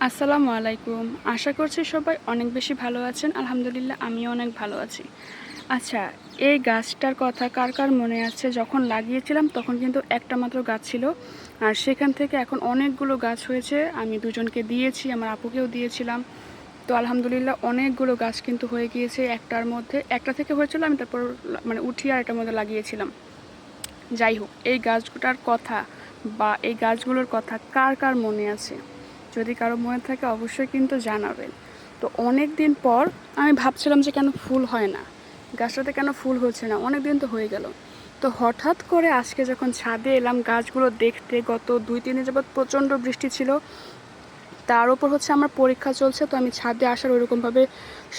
আসসালামু আলাইকুম। আশা করছি সবাই অনেক বেশি ভালো আছেন। আলহামদুলিল্লাহ আমিও অনেক ভালো আছি। আচ্ছা, এই গাছটার কথা কার কার মনে আছে? যখন লাগিয়েছিলাম তখন কিন্তু একটা মাত্র গাছ ছিল, আর সেখান থেকে এখন অনেকগুলো গাছ হয়েছে। আমি দুজনকে দিয়েছি, আমার আপুকেও দিয়েছিলাম। তো আলহামদুলিল্লাহ অনেকগুলো গাছ কিন্তু হয়ে গিয়েছে। একটার মধ্যে একটা থেকে হয়েছিল, আমি তারপর মানে উঠিয়ে আর এটার মধ্যে লাগিয়েছিলাম। যাই হোক, এই গাছটার কথা বা এই গাছগুলোর কথা কার কার মনে আছে? যদি কারো মনে থাকে অবশ্যই কিন্তু জানাবেন। তো অনেক দিন পর আমি ভাবছিলাম যে কেন ফুল হয় না, গাছটাতে কেন ফুল হচ্ছে না, অনেক দিন তো হয়ে গেল। তো হঠাৎ করে আজকে যখন ছাদে এলাম গাছগুলো দেখতে, গত 2-3 দিন যাবৎ প্রচণ্ড বৃষ্টি ছিল, তার উপর হচ্ছে আমার পরীক্ষা চলছে, তো আমি ছাদে আসার ওইরকমভাবে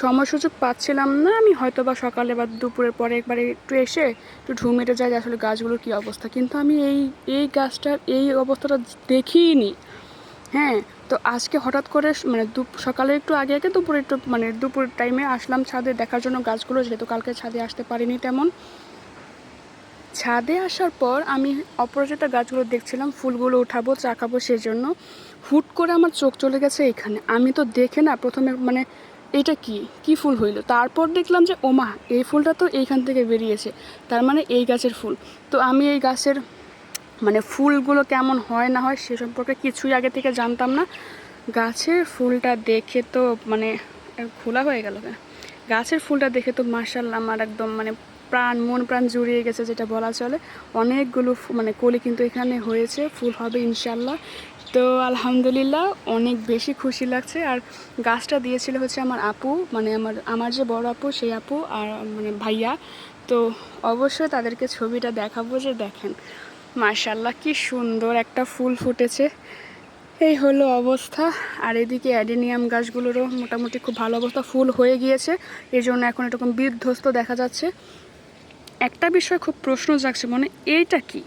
সময় সুযোগ পাচ্ছিলাম না। আমি হয়তো বা সকালে বা দুপুরের পরে একবারে একটু এসে একটু ঢু মেরে যাই যে আসলে গাছগুলোর কী অবস্থা, কিন্তু আমি এই এই গাছটার এই অবস্থাটা দেখিনি। হ্যাঁ, তো আজকে হঠাৎ করে মানে সকালে একটু আগে আগে দুপুরে একটু মানে দুপুর টাইমে আসলাম ছাদে দেখার জন্য গাছগুলো, যেহেতু কালকে ছাদে আসতে পারিনি তেমন। ছাদে আসার পর আমি অপরাজিতা গাছগুলো দেখছিলাম, ফুলগুলো উঠাবো চা খাবো সেজন্য। হুট করে আমার চোখ চলে গেছে এখানে। আমি তো দেখে না প্রথমে মানে এটা কি কি ফুল হইলো, তারপর দেখলাম যে ওমা, এই ফুলটা তো এইখান থেকে বেরিয়েছে, তার মানে এই গাছের ফুল। তো আমি এই গাছের মানে ফুলগুলো কেমন হয় না হয় সে সম্পর্কে কিছুই আগে থেকে জানতাম না। গাছের ফুলটা দেখে তো মানে খোলা হয়ে গেল কেন, গাছের ফুলটা দেখে তো মাশাআল্লাহ আমার একদম মানে মন প্রাণ জুড়িয়ে গেছে যেটা বলা চলে। অনেকগুলো মানে কলি কিন্তু এখানে হয়েছে, ফুল হবে ইনশাল্লাহ। তো আলহামদুলিল্লাহ অনেক বেশি খুশি লাগছে। আর গাছটা দিয়েছিল হচ্ছে আমার আপু, মানে আমার যে বড় আপু সেই আপু আর মানে ভাইয়া। তো অবশ্যই তাদেরকে ছবিটা দেখাবো যে দেখেন মাশাআল্লাহ কি সুন্দর একটা ফুল ফুটেছে। এই হলো অবস্থা। আর এদিকে অ্যাডেনিয়াম গাছগুলোরও মোটামুটি খুব ভালো অবস্থা, ফুল হয়ে গিয়েছে, এই জন্য এখন এরকম বিধ্বস্ত দেখা যাচ্ছে। একটা বিষয় খুব প্রশ্ন জাগছে মনে, এইটা কি?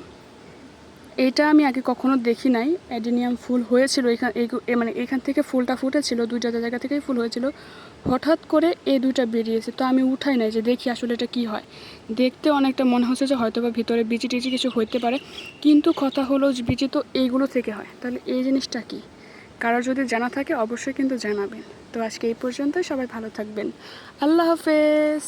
এইটা আমি আগে কখনো দেখি নাই। অ্যাডেনিয়াম ফুল হয়েছিল মানে এখান থেকে ফুলটা ফুটেছিল, দুইটা জায়গা থেকেই ফুল হয়েছিল। হঠাৎ করে এই দুইটা বেরিয়েছে, তো আমি উঠাই নাই যে দেখি আসলে এটা কি হয়। দেখতে অনেকটা মনে হচ্ছে যে হয়তো বা ভিতরে বিচি টিচি কিছু হইতে পারে, কিন্তু কথা হলো যে বিচি তো এইগুলো থেকে হয়, তাহলে এই জিনিসটা কি? কারোর যদি জানা থাকে অবশ্যই কিন্তু জানাবেন। তো আজকে এই পর্যন্ত, সবাই ভালো থাকবেন। আল্লাহ হাফেজ।